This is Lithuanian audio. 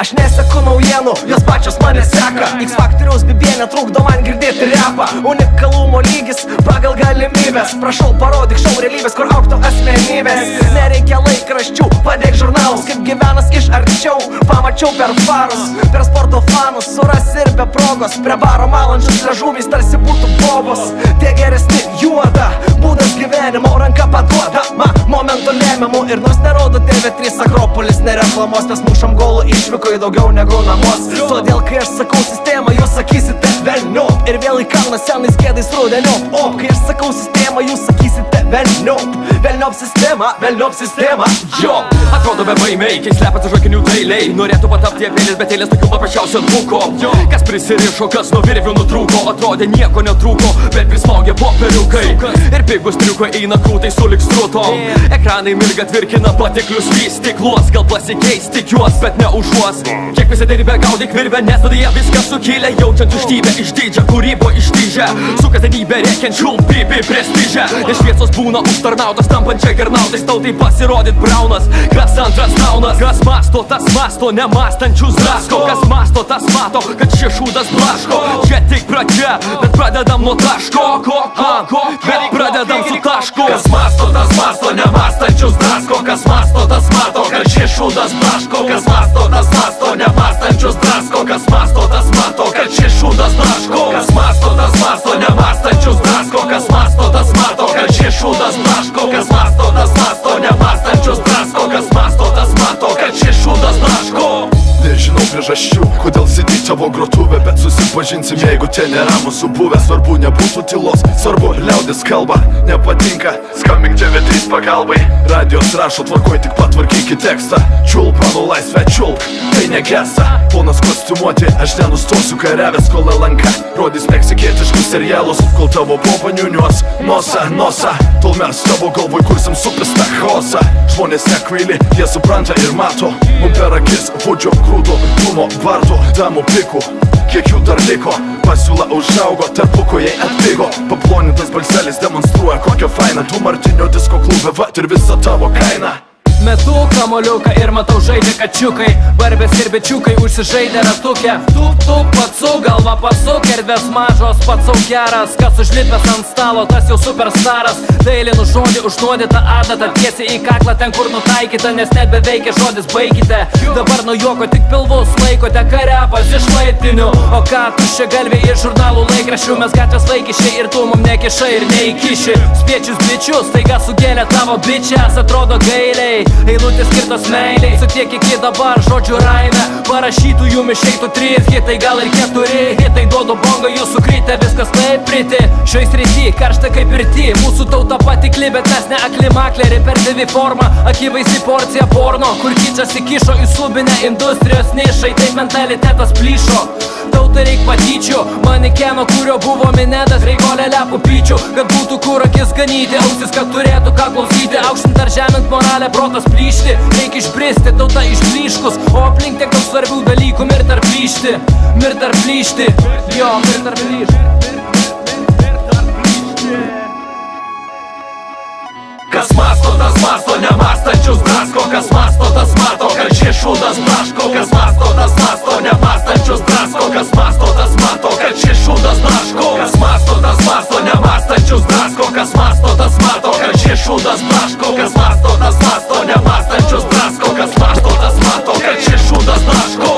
Aš neseku naujienų, jos pačios mane seka. X-Faktoriaus bibė netrukdo man girdėti repą. Unikalumo lygis pagal galimybės. Prašau parodyk šou realybės, kur auktų asmenybės. Nereikia laikraščių, padėk žurnalus. Kaip gyvenas iš arčiau, pamačiau per farus. Per sporto fanus, suras ir be progos. Prie baro malančius liežuvis tarsi būtų bobos. Tie geresni juoda, būdas gyvenimo, ranka paduodama momentų lemiamų. Ir nors nerodo TV3 Akropolis nereklamos, mes mušam golų išvyko daugiau negu namuos. Todėl kai aš sakau sistemą, jūs sakysite velniop. Ir vėl į kalną senais kėdais rudeniop. O kai aš sakau sistemą, jūs sakysite velniop. Velniop sistema, velniop sistema. Jo, atrodo be baimiai, kai slepiat už akinių dailiai. Norėtų patapti apėlės, bet eilės tokių paprasčiausia buko. Kas prisirišo, kas nuo virvių nutrūko. Atrodė nieko netrūko, bet prismaugė popieriukai. Ir pigus triukai eina krūtai sulig strutom. Ekranai mirga tvirkina patiklius vystiklus. Gal pasikeis tik juos, bet ne užuos. Kiek visi darybę gaudyk virvę, nes tada jie viską sukėlė. Jaučiant tuštybę išdidžią, kūrybo ištižę. Su kasdienybė rėkiant šulpybį prestižę. Nes šviesos būna užtarnautos, tampančia gernautais. Tautai pasirodyt braunas, kas antras naunas. Kas masto, tas masto, nemąstančius drasko. Kas masto, tas mato, kad šie šūdas blaško. Čia tik pradžia, bet pradedam nuo taško. Bet pradedam su tašku. Kas masto, tas masto, nemąstančius drasko. Kas masto, tas mato, kad šie šūdas blaško. Kas masto, tas masto, nemąstančius drasko. Kas masto, tas mato, kad šie šūdas blaško. Kas masto, tas masto, nemąstančius drasko. Kas masto, tas mato, kad šie šūdas blaško. Kas masto, tas masto, nemąstančius drasko. Kas masto, tas mato, kad šie šūdas blaško. Nežinau priežasčių, kodėl sėdi tavo grotuvė, bet susipažinsim, jeigu čia nėra mūsų buvę. Svarbu nebūtų tylos, svarbu liaudis kalba. Nepatinka, skambink TV3 pagalbai. Radijos rašo, tvarkoj, tik patvarkykit tekstą. Čiulp, mano laisvę, čiulp, tai negesa. Ponas kostiumuoti, aš nenustosiu kariavęs, kol LNK rodys meksikietiškus serialus. Kol tavo popa niuniuos, nosa. Tol mes tavo galvoj kursim supistą chaosą. Žmonės nekvaili, jie supranta ir mato. Mum per akis vodžio krūdo, dūmo, vardo, damų pikų. Kiek jų dar liko, pasiūla užaugo, tarpukoje atpigo. Paplonintas balselis demonstruoja kokią fainą. Tu Martinio disko klube, vat ir visa tavo kaina. Metu kamoliuką ir matau žaidžia kačiukai. Barbės ir bičiukai užsižaidė ratukę. Tup, patsau, galva pasuk, erdvės mažos, patsau geras. Kas užlipęs ant stalo, tas jau superstaras. Dailinu žodį, užnuodytą adatą tiesiai į kaklą, ten kur nutaikyta, nes net beveikia žodis baikite. Dabar nuo juoko tik pilvus laikote, karepas iš laiptinių. O ką tuščia galvė iš žurnalų laikraščių. Mes gatvės laikišiai ir tu mum nekišai ir neįkiši. Spiečius bičius, taiga sugėlė tavo bičias, atrodo gailiai. Eilutės skirtos meiliai, sutiek iki dabar žodžių raime. Parašytų jum išeitų 3 hitai, gal ir 4. Hitai duodu bongo, jūs sukrytė, viskas taip priti. Šioj srity, karšta kaip pirty. Mūsų tauta patikli, bet mes ne akli makleri. Per TV formą, akivaizdi porcija porno. Kur kičas įkišo į subinę industrijos nišai. Taip mentalitetas plyšo. Tautai reik patyčių, manikeno, kurio buvo minedas. Reiko lėlepų pyčių, kad būtų kur akis ganyti. Ausis, kad turėtų ką klausyti. Aukštint ar žemint moralę, protas plyšti. Reik išbristi, tauta išblyškus. O aplink tiek daug svarbių dalykų. Mirt ar plyšti, mirt ar plyšti. Jo, mirt ar plyšti. Kas masto, tas masto, nemąstančius drasko. Kas masto, tas mato, kad šie šūdas blaško. Kas masto, tas masto, nemąstančius drasko. Kas masto, tas mato, kad šie šūdas blaško. Kas masto, tas masto, nemąstančius drasko. Kas masto, tas mato, kad šie šūdas blaško. Kas masto, tas masto, nemąstančius drasko. Kas masto, tas mato, kad šie šūdas blaško.